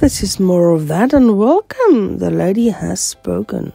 this is more of that, and welcome. The lady has spoken.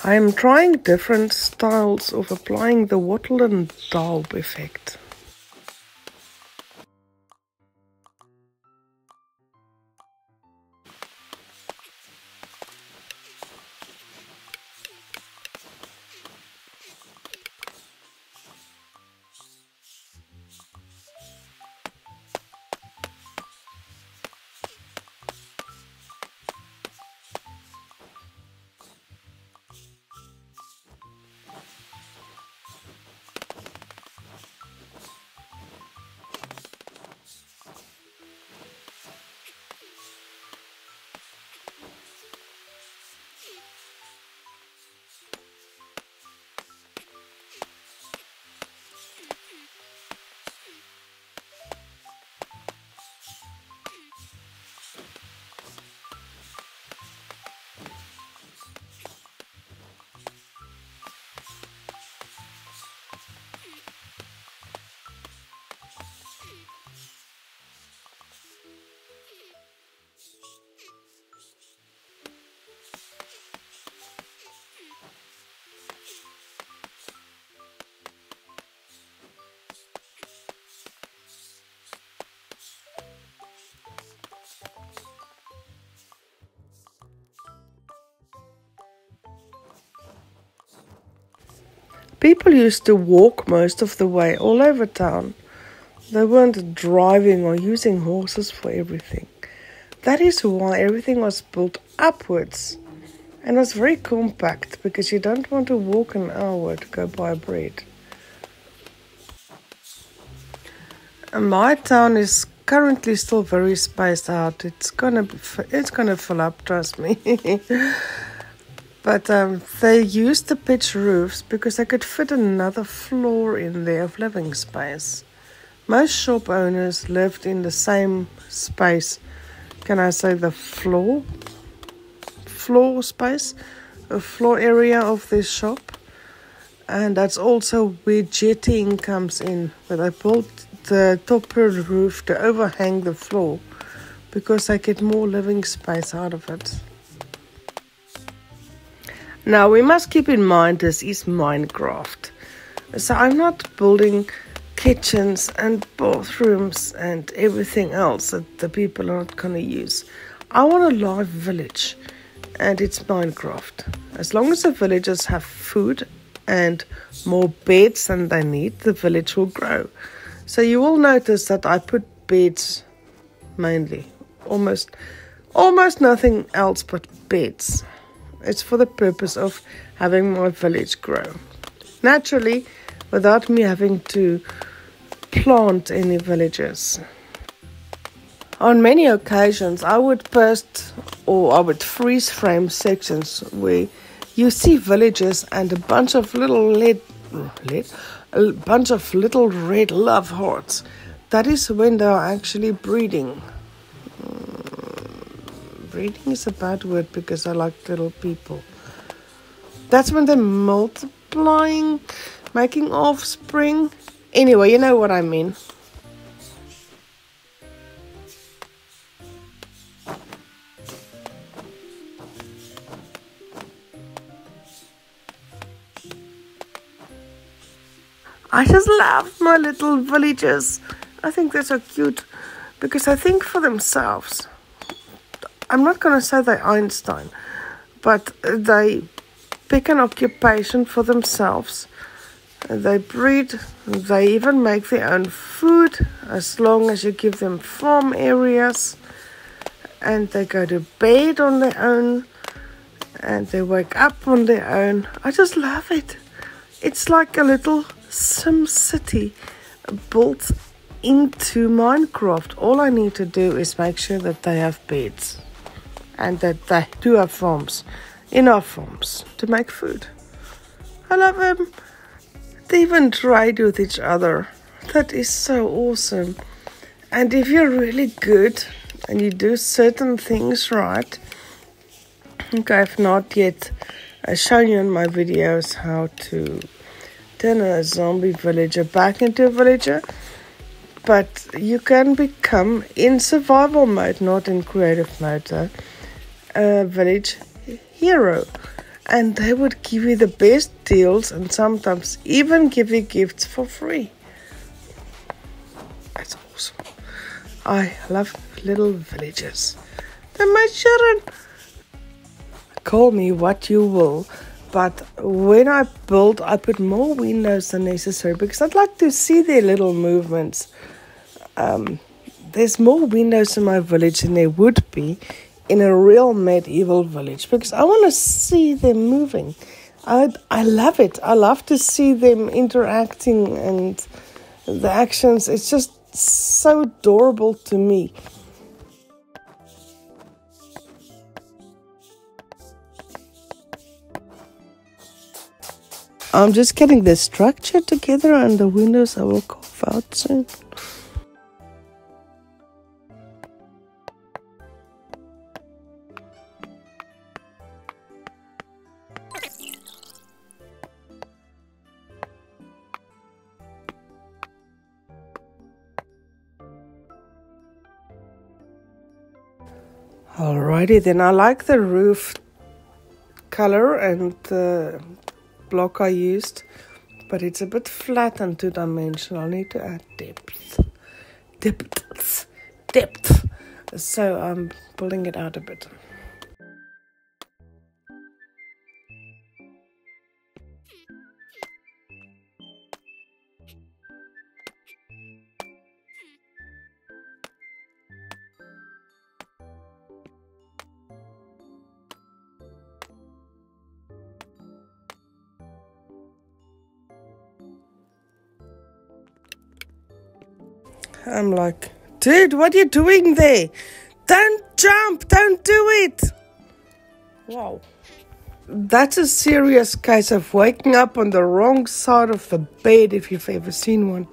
I am trying different styles of applying the wattle and daub effect. People used to walk most of the way all over town. They weren't driving or using horses for everything. That is why everything was built upwards and was very compact, because you don't want to walk an hour to go buy bread. And my town is currently still very spaced out. It's gonna fill up, trust me. But they used the pitch roofs because they could fit another floor in there of living space. Most shop owners lived in the same space. Can I say the floor space? A floor area of this shop. And that's also where jetting comes in. Where they built the top roof to overhang the floor because they get more living space out of it. Now we must keep in mind this is Minecraft. So I'm not building kitchens and bathrooms and everything else that the people are not going to use. I want a live village, and it's Minecraft. As long as the villagers have food and more beds than they need, the village will grow. So you will notice that I put beds mainly, almost nothing else but beds. It's for the purpose of having my village grow naturally, without me having to plant any villages. On many occasions, I would post or I would freeze frame sections where you see villages and a bunch of little red love hearts. That is when they are actually breeding. Breeding is a bad word because I like little people. That's when they're multiplying, making offspring. Anyway, you know what I mean. I just love my little villagers. I think they're so cute because they think for themselves. I'm not going to say they're Einstein, but they pick an occupation for themselves. They breed, they even make their own food as long as you give them farm areas. And they go to bed on their own and they wake up on their own. I just love it. It's like a little Sim City built into Minecraft. All I need to do is make sure that they have beds and that they do have farms, enough farms to make food. I love them. They even trade with each other. That is so awesome. And if you're really good and you do certain things right, okay, I've not yet shown you in my videos how to turn a zombie villager back into a villager, but you can become, in survival mode, not in creative mode, a village hero, and they would give you the best deals and sometimes even give you gifts for free. That's awesome. I love little villagers. They're my children. Call me what you will, but when I build, I put more windows than necessary because I'd like to see their little movements. There's more windows in my village than there would be in a real medieval village because I want to see them moving. I love it. I love to see them interacting and the actions. It's just so adorable to me. I'm just getting the structure together and the windows I will carve out soon. Alrighty then, I like the roof color and the block I used, but it's a bit flat and two-dimensional. I need to add depth. So I'm pulling it out a bit. I'm like, dude, what are you doing there? Don't jump, don't do it. Wow. That's a serious case of waking up on the wrong side of the bed if you've ever seen one.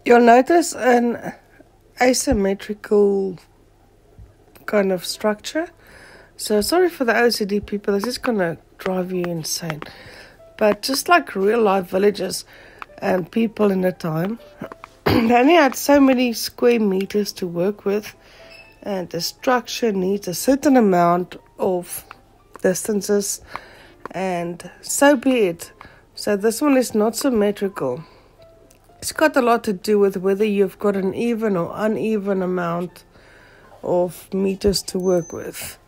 You'll notice an asymmetrical kind of structure. So sorry for the OCD people, it's just going to drive you insane. But just like real life villages and people in the time, they only had so many square meters to work with, and the structure needs a certain amount of distances, and so be it. So this one is not symmetrical. It's got a lot to do with whether you've got an even or uneven amount of meters to work with.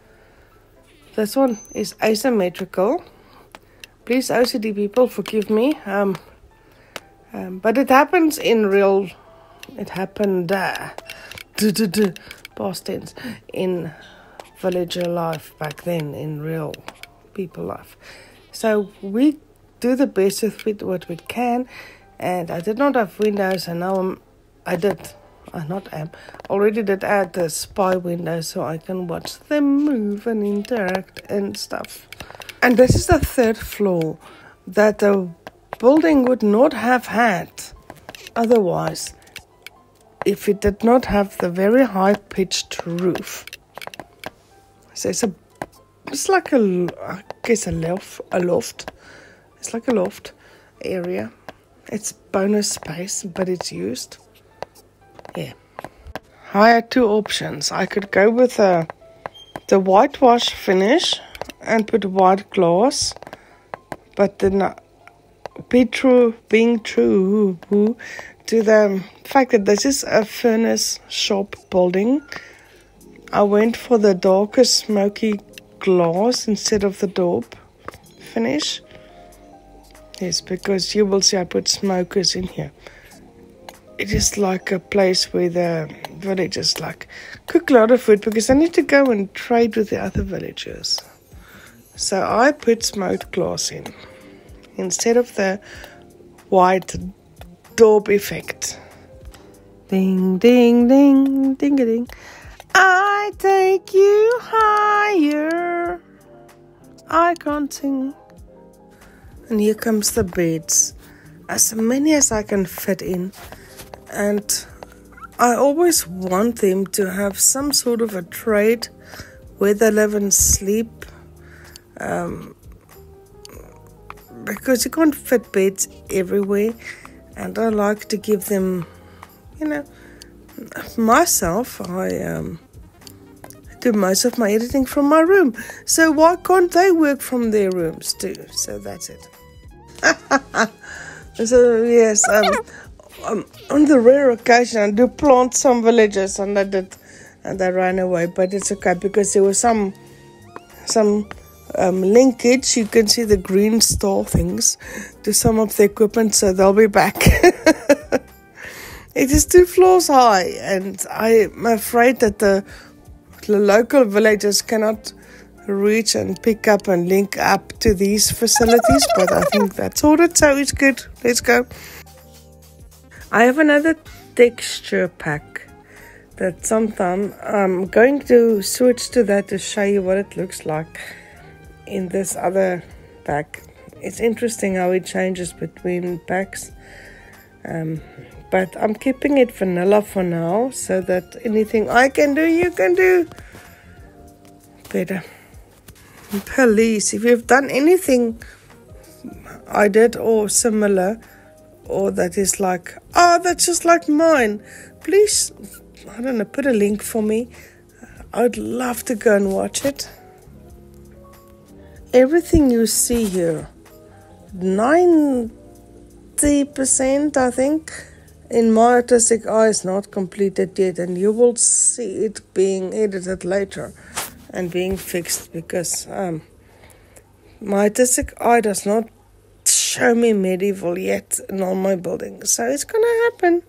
This one is asymmetrical. Please, OCD people, forgive me. But it happens in real. It happened past tense in villager life back then, in real people life. So we do the best with what we can. And I did not have windows, and now already did add the spy window so I can watch them move and interact and stuff. And this is the third floor that the building would not have had otherwise if it did not have the very high-pitched roof. So it's like a loft. It's like a loft area. It's bonus space, but it's used. Yeah. I had two options. I could go with the whitewash finish and put white glass, but then being true to the fact that this is a furnace shop building, I went for the darker smoky glass instead of the daub finish. Yes, because you will see I put smokers in here. It is like a place where the villagers like cook a lot of food because they need to go and trade with the other villagers. So I put smoked glass in instead of the white daub effect. Ding, ding, ding, ding, a ding. I take you higher. I can't sing. And here comes the beds, as many as I can fit in. And I always want them to have some sort of a trade where they live and sleep. Because you can't fit beds everywhere. And I like to give them, myself, I do most of my editing from my room. So why can't they work from their rooms too? So that's it. So yes, on the rare occasion I do plant some villagers, and they ran away, but it's okay because there was some linkage. You can see the green star things to some of the equipment, so they'll be back. It is 2 floors high, and I'm afraid that the local villagers cannot reach and pick up and link up to these facilities, but I think that's sorted, so it's good. Let's go. I have another texture pack that sometime I'm going to switch to that to show you what it looks like in this other pack. It's interesting how it changes between packs, but I'm keeping it vanilla for now so that anything I can do, you can do better. Please, if you've done anything I did or similar, or that is like, that's just like mine, please, I don't know, put a link for me. I'd love to go and watch it. Everything you see here, 90% I think, in my artistic eye is not completed yet, and you will see it being edited later and being fixed, because my artistic eye does not show me medieval yet in all my buildings, so it's gonna happen.